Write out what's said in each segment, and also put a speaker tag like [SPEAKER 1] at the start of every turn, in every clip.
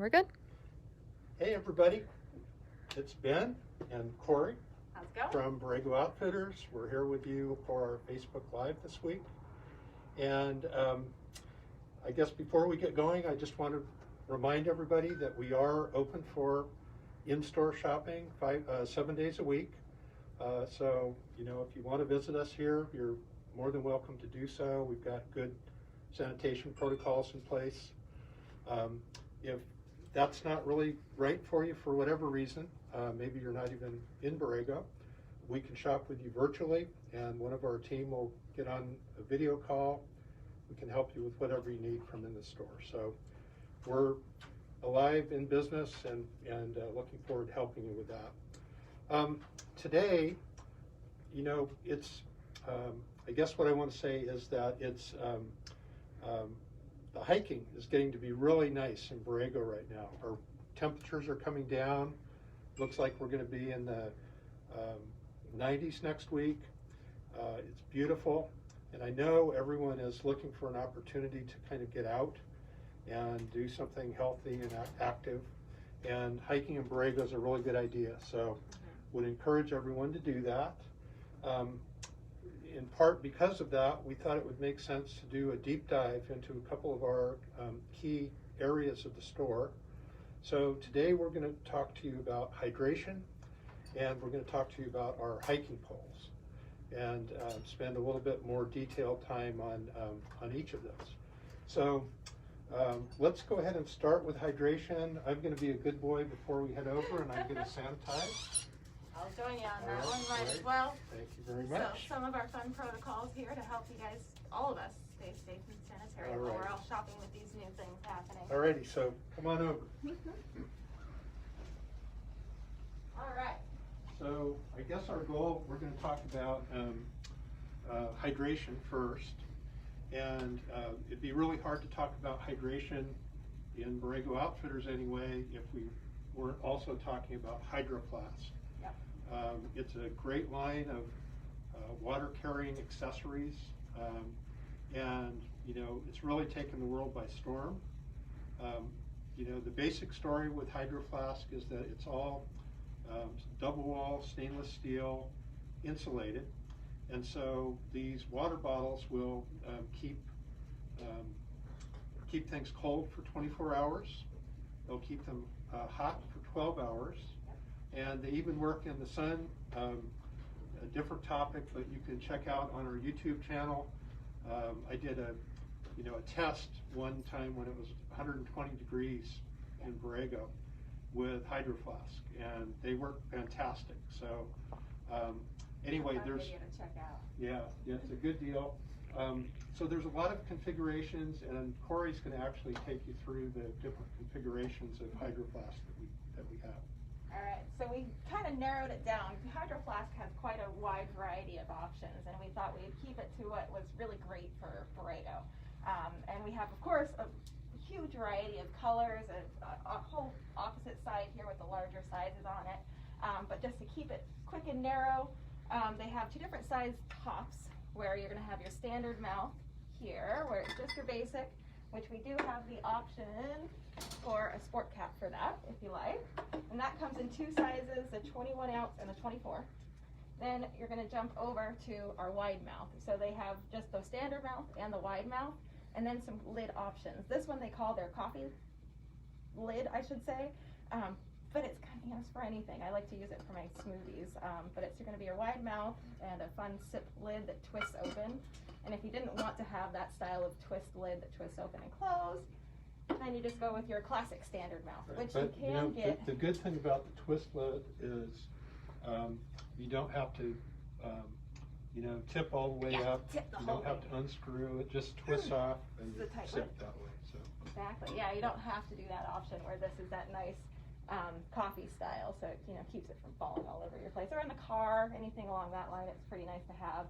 [SPEAKER 1] we're good.
[SPEAKER 2] Hey everybody, it's Ben and Corie from Borrego Outfitters. We're here with you for our Facebook Live this week. And I guess before we get going, I just want to remind everybody that we are open for in-store shopping 7 days a week. So, you know, if you want to visit us here, you're more than welcome to do so. We've got good sanitation protocols in place. If that's not really right for you for whatever reason, maybe you're not even in Borrego, we can shop with you virtually, and one of our team will get on a video call. We can help you with whatever you need from in the store. So we're alive in business and looking forward to helping you with that. Today, you know, it's, I guess what I want to say is that it's, the hiking is getting to be really nice in Borrego right now. Our temperatures are coming down. Looks like we're going to be in the 90s next week. It's beautiful, and I know everyone is looking for an opportunity to kind of get out and do something healthy and active, and hiking in Borrego is a really good idea, so would encourage everyone to do that. In part because of that, we thought it would make sense to do a deep dive into a couple of our key areas of the store. So today we're going to talk to you about hydration, and we're going to talk to you about our hiking poles, and spend a little bit more detailed time on each of those. So let's go ahead and start with hydration. I'm going to be a good boy before we head over, and I'm going to sanitize.
[SPEAKER 3] I'll join you on that one right as well.
[SPEAKER 2] Thank you very much.
[SPEAKER 3] So some of our fun protocols here to help you guys, all of us, stay safe and sanitary while we're all shopping with these new things happening.
[SPEAKER 2] Alrighty, so come on over.
[SPEAKER 3] All right.
[SPEAKER 2] So I guess our goal, we're going to talk about hydration first. And it'd be really hard to talk about hydration in Borrego Outfitters anyway if we weren't also talking about Hydro Flask.
[SPEAKER 3] Yep.
[SPEAKER 2] It's a great line of water carrying accessories, and you know, it's really taken the world by storm. You know, the basic story with Hydro Flask is that it's all double wall stainless steel insulated, and so these water bottles will keep things cold for 24 hours. They'll keep them hot for 12 hours. And they even work in the sun. A different topic, but you can check out on our YouTube channel. I did a test one time when it was 120 degrees in Borrego with Hydro Flask, and they work fantastic. So anyway, there's
[SPEAKER 3] video to check out.
[SPEAKER 2] Yeah, it's a good deal. So there's a lot of configurations, and Corey's going to actually take you through the different configurations of Hydro Flask that we have.
[SPEAKER 3] All right, so we kind of narrowed it down. Hydro Flask has quite a wide variety of options, and we thought we'd keep it to what was really great for Borrego. And we have, of course, a huge variety of colors, a whole opposite side here with the larger sizes on it. But just to keep it quick and narrow, they have two different size tops, where you're going to have your standard mouth here, where it's just your basic, which we do have the option for a sport cap for that, if you like. And that comes in two sizes, a 21 ounce and a 24. Then you're going to jump over to our wide mouth. So they have just the standard mouth and the wide mouth, and then some lid options. This one they call their coffee lid, I should say. But it's kind of used for anything. I like to use it for my smoothies. But it's going to be your wide mouth and a fun sip lid that twists open. And if you didn't want to have that style of twist lid that twists open and close, then you just go with your classic standard mouth, which
[SPEAKER 2] But,
[SPEAKER 3] you can get.
[SPEAKER 2] The good thing about the twist lid is you don't have to tip all the way up.
[SPEAKER 3] Tip the
[SPEAKER 2] you
[SPEAKER 3] whole
[SPEAKER 2] don't have to unscrew. It just twists off and you sip that way. So.
[SPEAKER 3] Exactly. Yeah, you don't have to do that option where this is that nice coffee style, so it keeps it from falling all over your place, or in the car, anything along that line. It's pretty nice to have.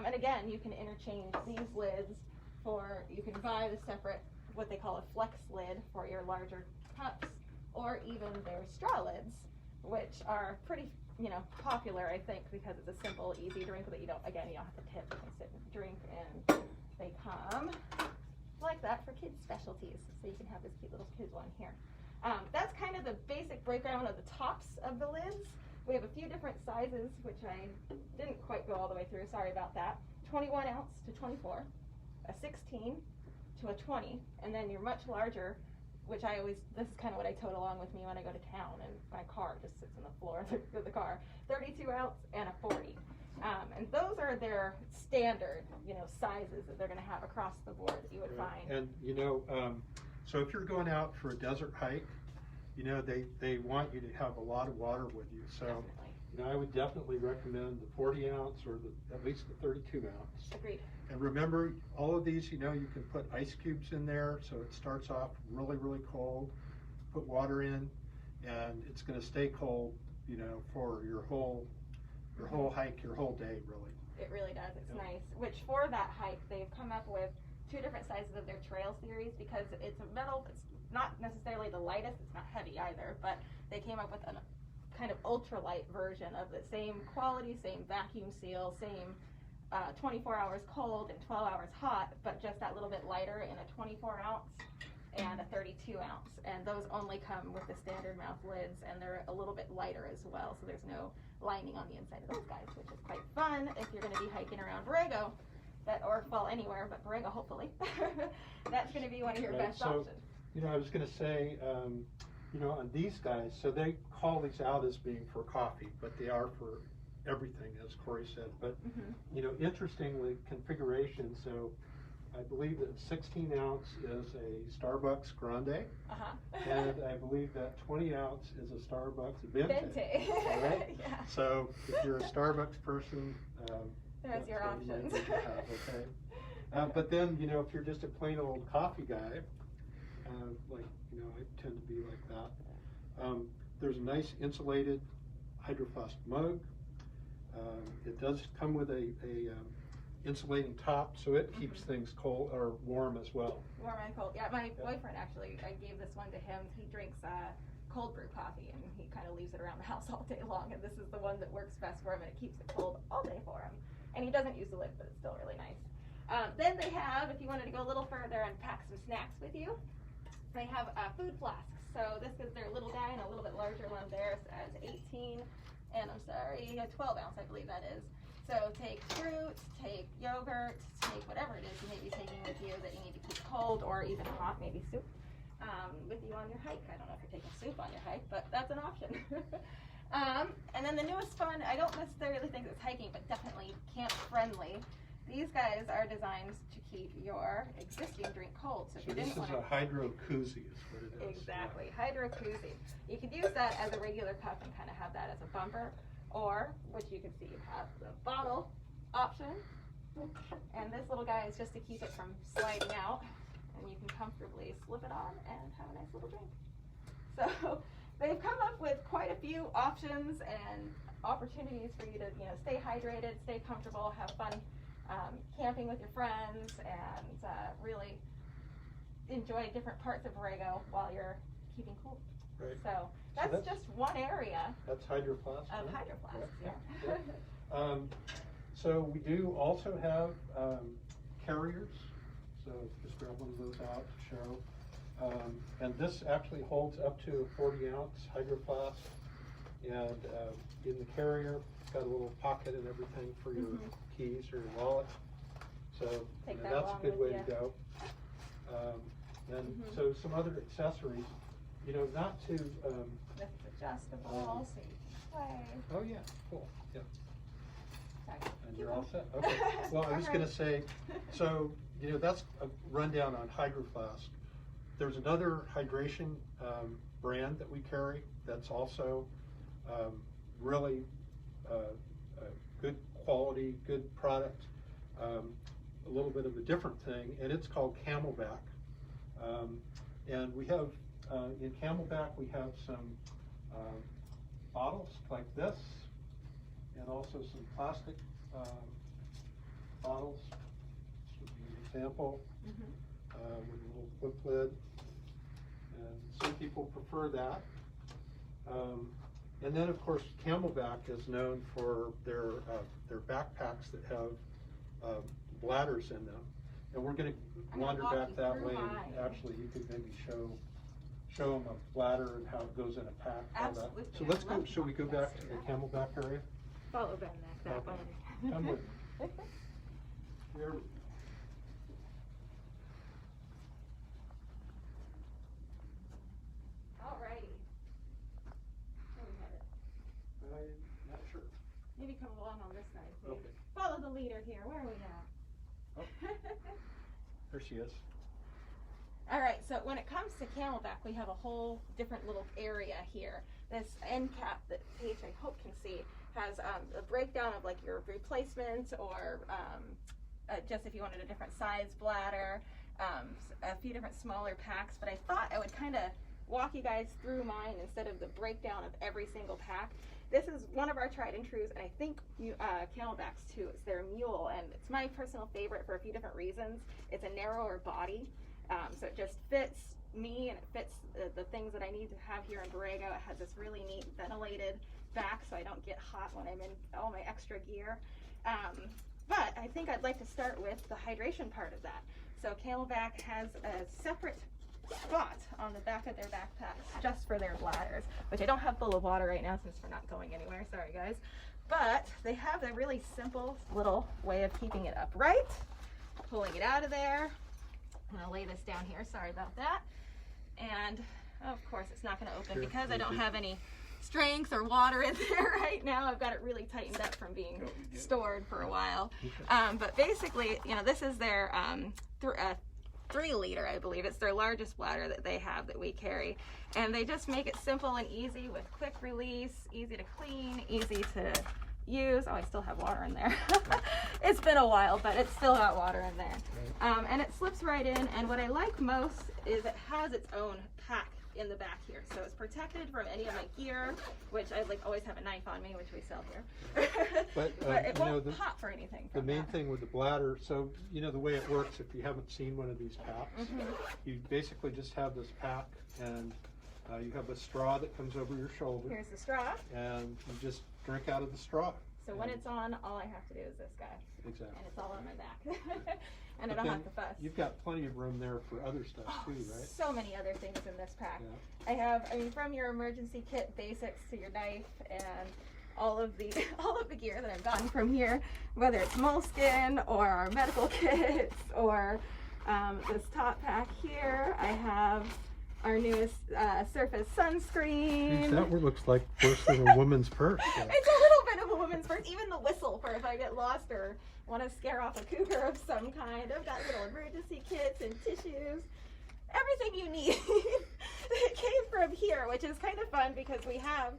[SPEAKER 3] And again, you can interchange these lids for, you can buy the separate, what they call a flex lid for your larger cups, or even their straw lids, which are pretty popular, I think, because it's a simple, easy drink that you don't have to tip. You can sit and drink, and they come like that for kids specialties, so you can have this cute little kids one here. That's kind of the basic breakdown of the tops of the lids. We have a few different sizes, which I didn't quite go all the way through, sorry about that. 21 ounce to 24, a 16 to a 20, and then your much larger, which this is kind of what I tote along with me when I go to town, and my car just sits on the floor of the car, 32 ounce and a 40. And those are their standard, sizes that they're going to have across the board that you would find.
[SPEAKER 2] And, so if you're going out for a desert hike, they want you to have a lot of water with you. So,
[SPEAKER 3] definitely.
[SPEAKER 2] I would definitely recommend the 40 ounce or at least the 32 ounce.
[SPEAKER 3] Agreed.
[SPEAKER 2] And remember, all of these, you can put ice cubes in there, so it starts off really, really cold. Put water in, and it's going to stay cold, for your whole hike, your whole day, really.
[SPEAKER 3] It really does. It's nice. Which for that hike, they've come up with 2 different sizes of their trail series because it's a metal. It's not necessarily the lightest. It's not heavy either, but they came up with a kind of ultralight version of the same quality, same vacuum seal, same 24 hours cold and 12 hours hot, but just that little bit lighter in a 24 ounce and a 32 ounce. And those only come with the standard mouth lids, and they're a little bit lighter as well, so there's no lining on the inside of those guys, which is quite fun if you're going to be hiking around Borrego, or anywhere, but Borrego hopefully. That's going to be one of your best options.
[SPEAKER 2] I was going to say, on these guys, so they call these out as being for coffee, but they are for everything, as Corie said. But, interestingly, configuration, so I believe that 16 ounce is a Starbucks Grande, and I believe that 20 ounce is a Starbucks Venti. Right?
[SPEAKER 3] Yeah.
[SPEAKER 2] So if you're a Starbucks person,
[SPEAKER 3] there's your options.
[SPEAKER 2] Okay. But then, if you're just a plain old coffee guy, I tend to be like that. There's a nice insulated hydroflask mug. It does come with a insulating top, so it keeps things cold or warm as well.
[SPEAKER 3] Warm and cold. Yeah, my boyfriend actually, I gave this one to him. He drinks cold brew coffee, and he kind of leaves it around the house all day long, and this is the one that works best for him, and it keeps it cold all day for him. And he doesn't use the lid, but it's still really nice. Then they have, if you wanted to go a little further and pack some snacks with you, they have food flasks. So this is their little guy, and a little bit larger one there as 18, and 12 ounce, I believe that is. So take fruit, take yogurt, take whatever it is you may be taking with you that you need to keep cold or even hot, maybe soup, with you on your hike. I don't know if you're taking soup on your hike, but that's an option. And then the newest fun, I don't necessarily think it's hiking, but definitely camp friendly. These guys are designed to keep your existing drink cold. So if you didn't
[SPEAKER 2] want to, this is a hydro koozie is what it is.
[SPEAKER 3] Exactly, hydro koozie. You could use that as a regular cup and kind of have that as a bumper, or, which you can see, you have the bottle option. And this little guy is just to keep it from sliding out, and you can comfortably slip it on and have a nice little drink. So they've come up with quite a few options and opportunities for you to, stay hydrated, stay comfortable, have fun camping with your friends, and really enjoy different parts of Borrego while you're keeping cool.
[SPEAKER 2] Right.
[SPEAKER 3] So that's just one area.
[SPEAKER 2] That's hydroflask.
[SPEAKER 3] Of hydroflasks,
[SPEAKER 2] yeah. So we do also have carriers. So just grab one of those out to show. And this actually holds up to a 40 ounce hydroflask. And in the carrier, it's got a little pocket and everything for your keys or your wallet. So that's a good way to go. And so some other accessories, not to.
[SPEAKER 3] This is adjustable, so you can play.
[SPEAKER 2] Oh yeah, cool. Yeah.
[SPEAKER 3] Sorry.
[SPEAKER 2] And you're all set. Okay. Well, I was going to say, so that's a rundown on hydroflask. There's another hydration brand that we carry that's also really good quality, good product. A little bit of a different thing, and it's called Camelback. And we have in Camelback we have some bottles like this, and also some plastic bottles. This would be an example with a little flip lid, and some people prefer that. And then, of course, Camelback is known for their backpacks that have bladders in them. And we're going to wander back that way, and actually you could maybe show show them a bladder and how it goes in a pack.
[SPEAKER 3] Absolutely.
[SPEAKER 2] So let's go. Should we go back to the camelback area?
[SPEAKER 3] Follow Ben that
[SPEAKER 2] Okay.
[SPEAKER 3] way.
[SPEAKER 2] Come with me. Here.
[SPEAKER 3] Alrighty. Where we headed?
[SPEAKER 2] I'm not sure.
[SPEAKER 3] Maybe come along on this side too.
[SPEAKER 2] Okay.
[SPEAKER 3] Follow the leader here. Where are we now?
[SPEAKER 2] Oh, there she is.
[SPEAKER 3] All right, so when it comes to camelback, we have a whole different little area here. This end cap that Paige, I hope, can see, has a breakdown of like your replacements or just if you wanted a different size bladder, a few different smaller packs. But I thought I would kind of walk you guys through mine instead of the breakdown of every single pack. This is one of our tried and trues, and I think camelbacks too. It's their mule, and it's my personal favorite for a few different reasons. It's a narrower body. So it just fits me and it fits the things that I need to have here in Borrego. It has this really neat ventilated back so I don't get hot when I'm in all my extra gear. But I think I'd like to start with the hydration part of that. So camelback has a separate spot on the back of their backpacks just for their bladders, which I don't have full of water right now since we're not going anywhere, sorry guys. But they have a really simple little way of keeping it upright, pulling it out of there. I'm going to lay this down here, sorry about that. And of course it's not going to open because I don't have any strength or water in there right now. I've got it really tightened up from being stored for a while. But basically, you know, this is their 3 liter, I believe. It's their largest bladder that they have that we carry. And they just make it simple and easy with quick release, easy to clean, easy to use. Oh, I still have water in there. It's been a while, but it's still got water in there. And it slips right in, and what I like most is it has its own pack in the back here. So it's protected from any of my gear, which I like always have a knife on me, which we sell here. But it won't pop for anything.
[SPEAKER 2] The main thing with the bladder, so you know the way it works, if you haven't seen one of these packs, you basically just have this pack and you have a straw that comes over your shoulder.
[SPEAKER 3] Here's the straw.
[SPEAKER 2] And you just drink out of the straw.
[SPEAKER 3] So when it's on, all I have to do is this guy.
[SPEAKER 2] Exactly.
[SPEAKER 3] And it's all on my back. And I don't have to fuss.
[SPEAKER 2] You've got plenty of room there for other stuff too, right?
[SPEAKER 3] So many other things in this pack.
[SPEAKER 2] Yeah.
[SPEAKER 3] I have, from your emergency kit basics to your knife and all of the gear that I've gotten from here, whether it's moleskin or our medical kits or this top pack here. I have our newest Surface sunscreen.
[SPEAKER 2] Geez, that one looks like worse than a woman's purse.
[SPEAKER 3] So. It's a little bit of a woman's purse. Even the whistle for if I get lost or want to scare off a cougar of some kind. I've got little emergency kits and tissues. Everything you need. It came from here, which is kind of fun because we have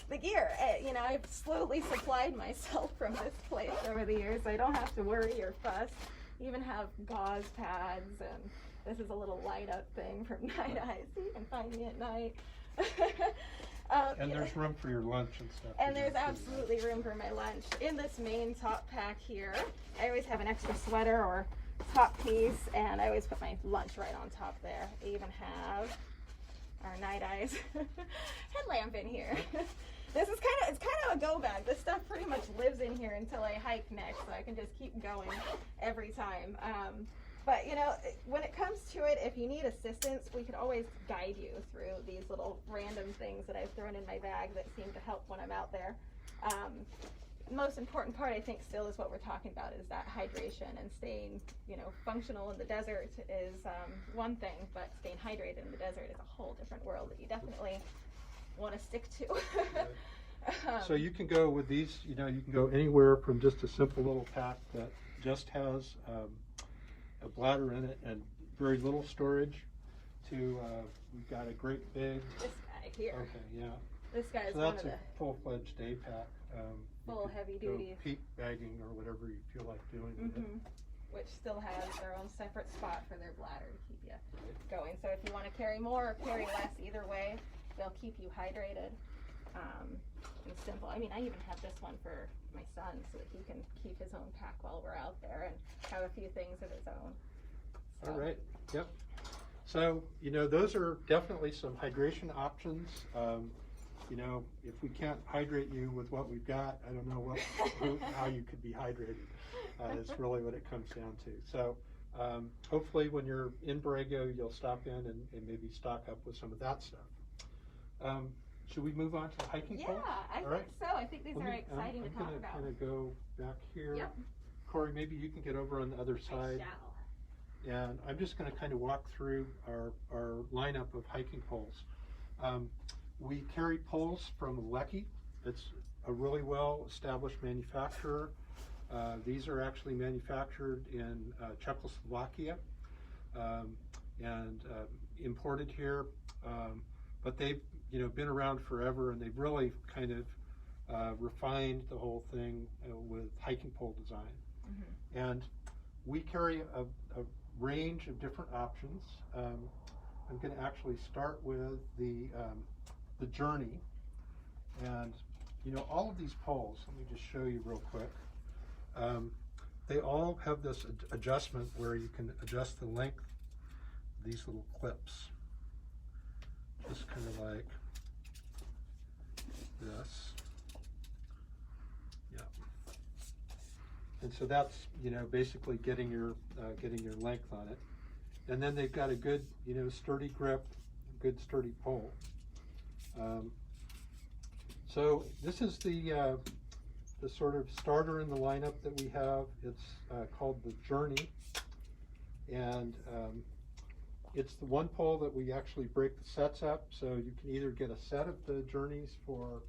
[SPEAKER 3] the gear. You know, I've slowly supplied myself from this place over the years, so I don't have to worry or fuss. Even have gauze pads, and this is a little light up thing from Night Eyes, so you can find me at night.
[SPEAKER 2] And there's room for your lunch and stuff.
[SPEAKER 3] And there's absolutely room for my lunch. In this main top pack here, I always have an extra sweater or top piece, and I always put my lunch right on top there. I even have our Night Eyes headlamp in here. This is it's kind of a go bag. This stuff pretty much lives in here until I hike next, so I can just keep going every time. But you know, when it comes to it, if you need assistance, we could always guide you through these little random things that I've thrown in my bag that seem to help when I'm out there. The most important part, I think, still is what we're talking about, is that hydration and staying, you know, functional in the desert is one thing, but staying hydrated in the desert is a whole different world that you definitely want to stick to.
[SPEAKER 2] So you can go with these, you know, you can go anywhere from just a simple little pack that just has a bladder in it and very little storage to we've got a great big.
[SPEAKER 3] This guy here.
[SPEAKER 2] Okay, yeah.
[SPEAKER 3] This guy is
[SPEAKER 2] so
[SPEAKER 3] one of
[SPEAKER 2] that's
[SPEAKER 3] the
[SPEAKER 2] a full-fledged day pack.
[SPEAKER 3] full heavy duty.
[SPEAKER 2] Peak bagging or whatever you feel like doing with it.
[SPEAKER 3] Which still has their own separate spot for their bladder to keep you going. So if you want to carry more or carry less, either way, they'll keep you hydrated. And simple. I mean, I even have this one for my son so that he can keep his own pack while we're out there and have a few things of his own. So.
[SPEAKER 2] All right. Yep. So, you know, those are definitely some hydration options. You know, if we can't hydrate you with what we've got, I don't know how you could be hydrated. It's really what it comes down to. So, Hopefully when you're in Borrego, you'll stop in and maybe stock up with some of that stuff. Should we move on to the hiking poles?
[SPEAKER 3] Yeah, I think so. I think these are exciting to talk about.
[SPEAKER 2] I'm going to go back here.
[SPEAKER 3] Yep.
[SPEAKER 2] Corie, maybe you can get over on the other side.
[SPEAKER 3] I shall.
[SPEAKER 2] And I'm just going to kind of walk through our lineup of hiking poles. We carry poles from Leki. It's a really well-established manufacturer. These are actually manufactured in Czechoslovakia and imported here. But they've been around forever, and they've really kind of refined the whole thing with hiking pole design. Mm-hmm. And we carry a range of different options. I'm going to actually start with the Journey, and all of these poles. Let me just show you real quick. They all have this adjustment where you can adjust the length of these little clips, just kind of like this. Yeah. And so that's basically getting your length on it, and then they've got a good sturdy grip, good sturdy pole. So this is the sort of starter in the lineup that we have. It's called the Journey, and it's the one pole that we actually break the sets up, so you can either get a set of the Journeys for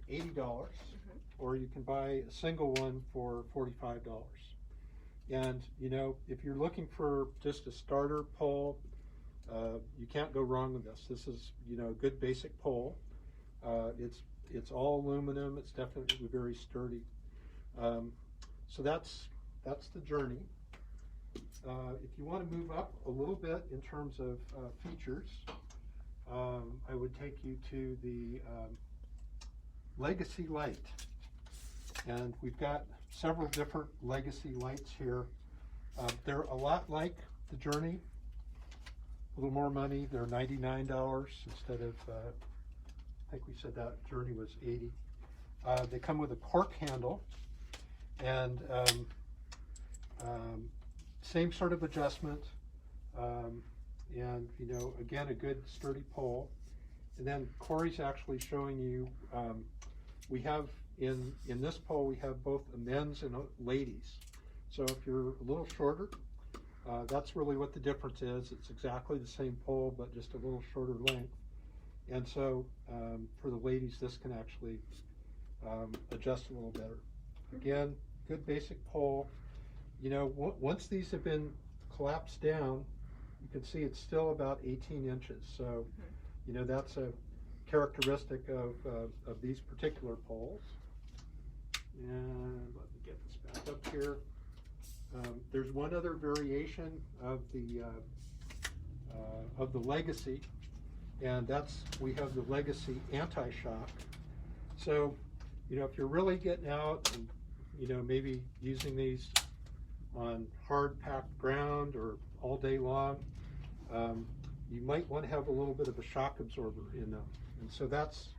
[SPEAKER 2] $80, mm-hmm. or you can buy a single one for $45. And if you're looking for just a starter pole, you can't go wrong with this. This is a good basic pole. It's all aluminum. It's definitely very sturdy. So that's the Journey. If you want to move up a little bit in terms of features, I would take you to the Legacy Light. And we've got several different Legacy lights here. They're a lot like the Journey, a little more money. They're $99 instead of, I think we said that Journey was $80. They come with a cork handle, and same sort of adjustment, and again, a good sturdy pole. And then Corie's actually showing you, we have in this pole, we have both a men's and a ladies. So if you're a little shorter, that's really what the difference is. It's exactly the same pole, but just a little shorter length. And so for the ladies, this can actually adjust a little better. Again, good basic pole. Once these have been collapsed down, you can see it's still about 18 inches. So, that's a characteristic of these particular poles. And let me get this back up here. There's one other variation of the Legacy, and we have the Legacy Anti-Shock. So, if you're really getting out and maybe using these on hard packed ground or all day long, you might want to have a little bit of a shock absorber in them. And so that's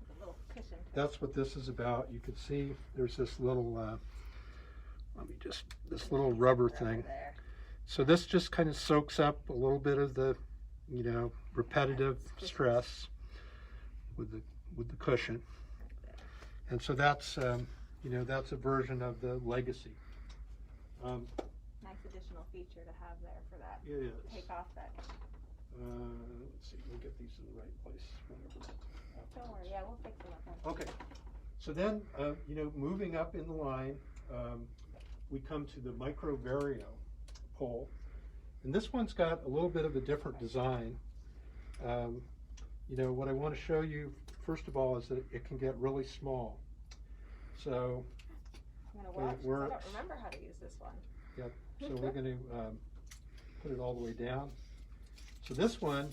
[SPEAKER 2] what this is about. You can see there's this little this little rubber thing. So this just kind of soaks up a little bit of the repetitive stress with the cushion. And so that's that's a version of the Legacy.
[SPEAKER 3] Nice additional feature to have there for that.
[SPEAKER 2] It is.
[SPEAKER 3] Take off that.
[SPEAKER 2] Let's see, we'll get these in the right place.
[SPEAKER 3] Don't worry, yeah, we'll fix them up.
[SPEAKER 2] Okay. So then, moving up in the line, we come to the Micro Vario pole. And this one's got a little bit of a different design. What I want to show you, first of all, is that it can get really small. So
[SPEAKER 3] I'm going to watch, I don't remember how to use this one.
[SPEAKER 2] Yep. So we're going to put it all the way down. So this one,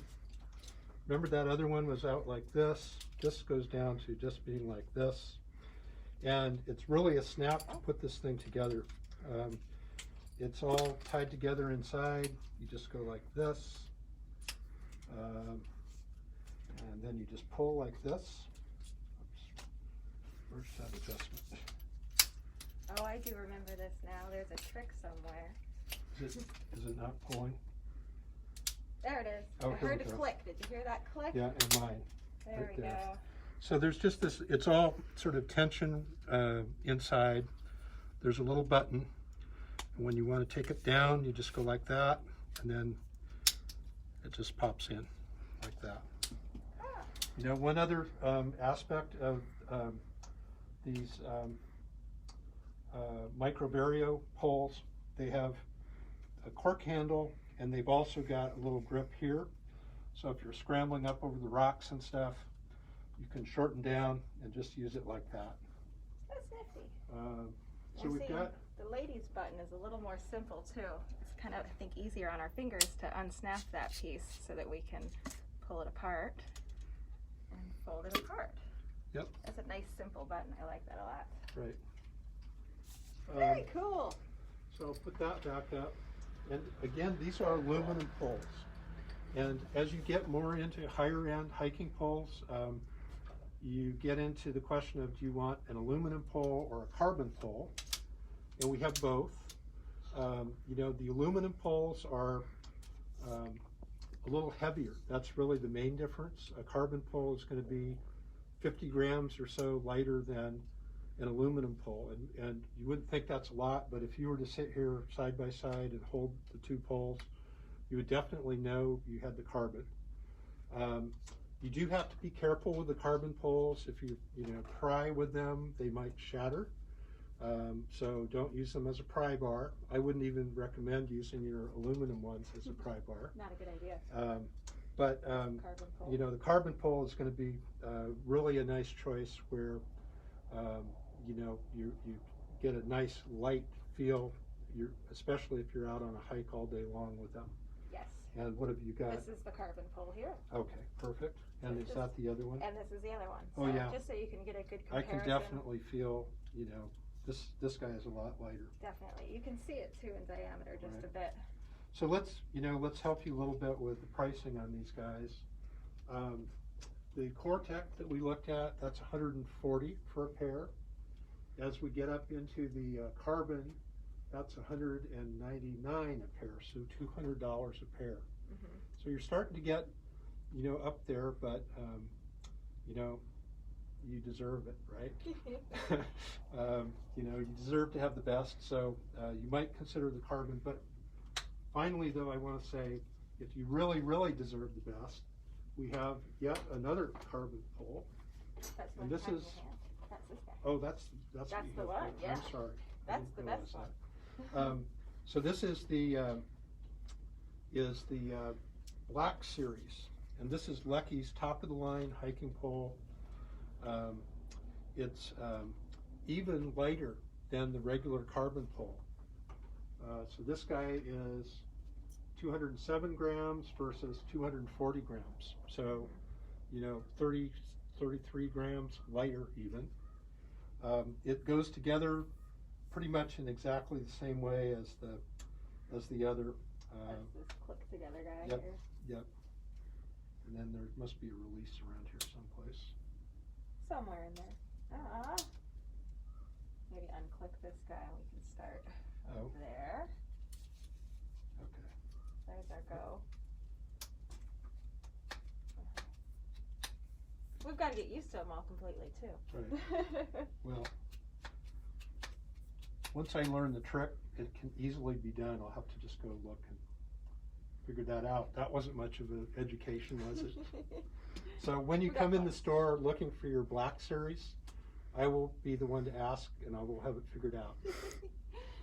[SPEAKER 2] remember that other one was out like this. This goes down to just being like this. And it's really a snap to put this thing together. It's all tied together inside. You just go like this. And then you just pull like this. Oops. Where's that adjustment?
[SPEAKER 3] Oh, I do remember this now. There's a trick somewhere.
[SPEAKER 2] Is it not pulling?
[SPEAKER 3] There it is.
[SPEAKER 2] Oh,
[SPEAKER 3] I heard a click. Did you hear that click?
[SPEAKER 2] Yeah, and mine.
[SPEAKER 3] There
[SPEAKER 2] right
[SPEAKER 3] we
[SPEAKER 2] there.
[SPEAKER 3] go.
[SPEAKER 2] So there's just this, it's all sort of tension inside. There's a little button. And when you want to take it down, you just go like that, and then it just pops in like that.
[SPEAKER 3] Ah.
[SPEAKER 2] You know, one other aspect of these microvario poles, they have a cork handle, and they've also got a little grip here. So if you're scrambling up over the rocks and stuff, you can shorten down and just use it like that.
[SPEAKER 3] That's nifty.
[SPEAKER 2] So we've got
[SPEAKER 3] the ladies button is a little more simple too. It's kind of, I think, easier on our fingers to unsnap that piece so that we can pull it apart and fold it apart.
[SPEAKER 2] Yep.
[SPEAKER 3] That's a nice simple button. I like that a lot.
[SPEAKER 2] Right.
[SPEAKER 3] Very cool.
[SPEAKER 2] So I'll put that back up. And again, these are aluminum poles. And as you get more into higher end hiking poles, you get into the question of, do you want an aluminum pole or a carbon pole? And we have both. You know, the aluminum poles are a little heavier. That's really the main difference. A carbon pole is going to be 50 grams or so lighter than an aluminum pole. And you wouldn't think that's a lot, but if you were to sit here side by side and hold the two poles, you would definitely know you had the carbon. You do have to be careful with the carbon poles. If you pry with them, they might shatter. So don't use them as a pry bar. I wouldn't even recommend using your aluminum ones as a pry bar.
[SPEAKER 3] Not a good idea.
[SPEAKER 2] But
[SPEAKER 3] Carbon pole.
[SPEAKER 2] you know, the carbon pole is going to be really a nice choice where you know, you get a nice light feel, especially if you're out on a hike all day long with them.
[SPEAKER 3] Yes.
[SPEAKER 2] And what have you got?
[SPEAKER 3] This is the carbon pole here.
[SPEAKER 2] Okay, perfect. And
[SPEAKER 3] So
[SPEAKER 2] is that the other one?
[SPEAKER 3] And this is the other one.
[SPEAKER 2] Oh,
[SPEAKER 3] So
[SPEAKER 2] yeah.
[SPEAKER 3] Just so you can get a good
[SPEAKER 2] I
[SPEAKER 3] comparison.
[SPEAKER 2] can definitely feel, you know, this guy is a lot lighter.
[SPEAKER 3] Definitely. You can see it too in diameter just
[SPEAKER 2] Right.
[SPEAKER 3] a bit.
[SPEAKER 2] So let's help you a little bit with the pricing on these guys. The Core-Tech that we looked at, that's $140 for a pair. As we get up into the carbon, that's $199 a pair, so $200 a pair.
[SPEAKER 3] Mm-hmm.
[SPEAKER 2] So you're starting to get, you know, up there, but you know, you deserve it, right? You know, you deserve to have the best, so you might consider the carbon. But finally, though, I want to say, if you really, really deserve the best, we have yet another carbon pole.
[SPEAKER 3] That's
[SPEAKER 2] And
[SPEAKER 3] one
[SPEAKER 2] this
[SPEAKER 3] time
[SPEAKER 2] is-
[SPEAKER 3] in your hand. That's this guy.
[SPEAKER 2] Oh, that's what
[SPEAKER 3] That's
[SPEAKER 2] you
[SPEAKER 3] the
[SPEAKER 2] have
[SPEAKER 3] one,
[SPEAKER 2] there.
[SPEAKER 3] yeah.
[SPEAKER 2] I'm sorry. I
[SPEAKER 3] That's
[SPEAKER 2] didn't
[SPEAKER 3] the
[SPEAKER 2] realize
[SPEAKER 3] best
[SPEAKER 2] that.
[SPEAKER 3] one.
[SPEAKER 2] So this is the Black Series, and this is Leki's top of the line hiking pole. It's even lighter than the regular carbon pole. So this guy is 207 grams versus 240 grams. So, you know, 33 grams lighter even. It goes together pretty much in exactly the same way as the other.
[SPEAKER 3] That's this click together guy
[SPEAKER 2] Yep.
[SPEAKER 3] here.
[SPEAKER 2] Yep. And then there must be a release around here someplace.
[SPEAKER 3] Somewhere in there. Maybe unclick this guy and we can start
[SPEAKER 2] Oh.
[SPEAKER 3] there.
[SPEAKER 2] Okay.
[SPEAKER 3] There's our go. We've got to get used to them all completely too.
[SPEAKER 2] Right. Well, once I learn the trick, it can easily be done. I'll have to just go look and figure that out. That wasn't much of an education, was it? So when you come in the store looking for your Black Series, I will be the one to ask, and I will have it figured out.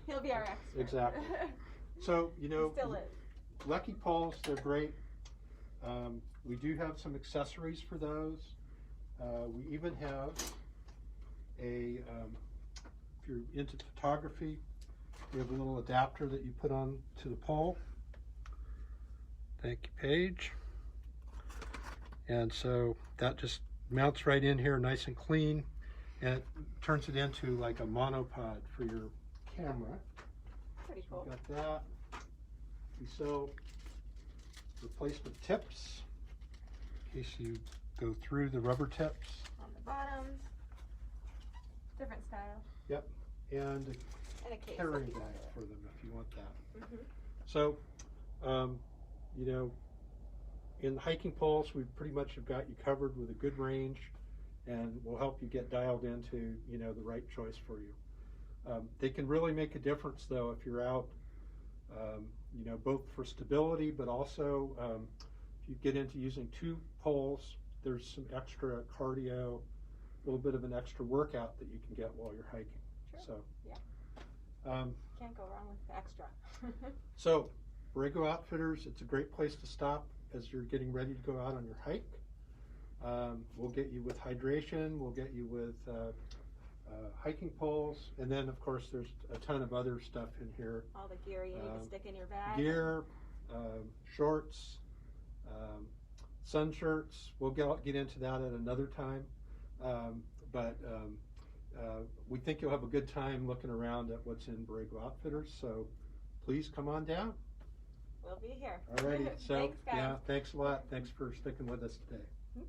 [SPEAKER 3] He'll be our expert.
[SPEAKER 2] Exactly. So, you know,
[SPEAKER 3] He still is.
[SPEAKER 2] Leki poles, they're great. We do have some accessories for those. We even have if you're into photography, we have a little adapter that you put on to the pole. Thank you, Paige. And so that just mounts right in here nice and clean, and it turns it into like a monopod for your camera.
[SPEAKER 3] Pretty
[SPEAKER 2] So
[SPEAKER 3] cool.
[SPEAKER 2] we got that. We sell replacement tips in case you go through the rubber tips.
[SPEAKER 3] On the bottoms. Different style.
[SPEAKER 2] Yep. and
[SPEAKER 3] And a case
[SPEAKER 2] carry
[SPEAKER 3] if you want
[SPEAKER 2] bag
[SPEAKER 3] it.
[SPEAKER 2] for them if you want that.
[SPEAKER 3] Mhm.
[SPEAKER 2] So, you know, in the hiking poles, we pretty much have got you covered with a good range, and we'll help you get dialed into, you know, the right choice for you. They can really make a difference, though, if you're out, you know, both for stability, but also if you get into using 2 poles, there's some extra cardio, a little bit of an extra workout that you can get while you're hiking.
[SPEAKER 3] Sure.
[SPEAKER 2] So,
[SPEAKER 3] yeah. Can't go wrong with the extra.
[SPEAKER 2] So, Borrego Outfitters, it's a great place to stop as you're getting ready to go out on your hike. We'll get you with hydration, we'll get you with hiking poles, and then of course there's a ton of other stuff in here.
[SPEAKER 3] All the gear you need to stick in your bag.
[SPEAKER 2] Gear, shorts, sun shirts. We'll get into that at another time. But we think you'll have a good time looking around at what's in Borrego Outfitters, so please come on down.
[SPEAKER 3] We'll be here.
[SPEAKER 2] Alrighty, so
[SPEAKER 3] Thanks, guys.
[SPEAKER 2] yeah, thanks a lot. Thanks for sticking with us today.
[SPEAKER 3] Mm-hmm.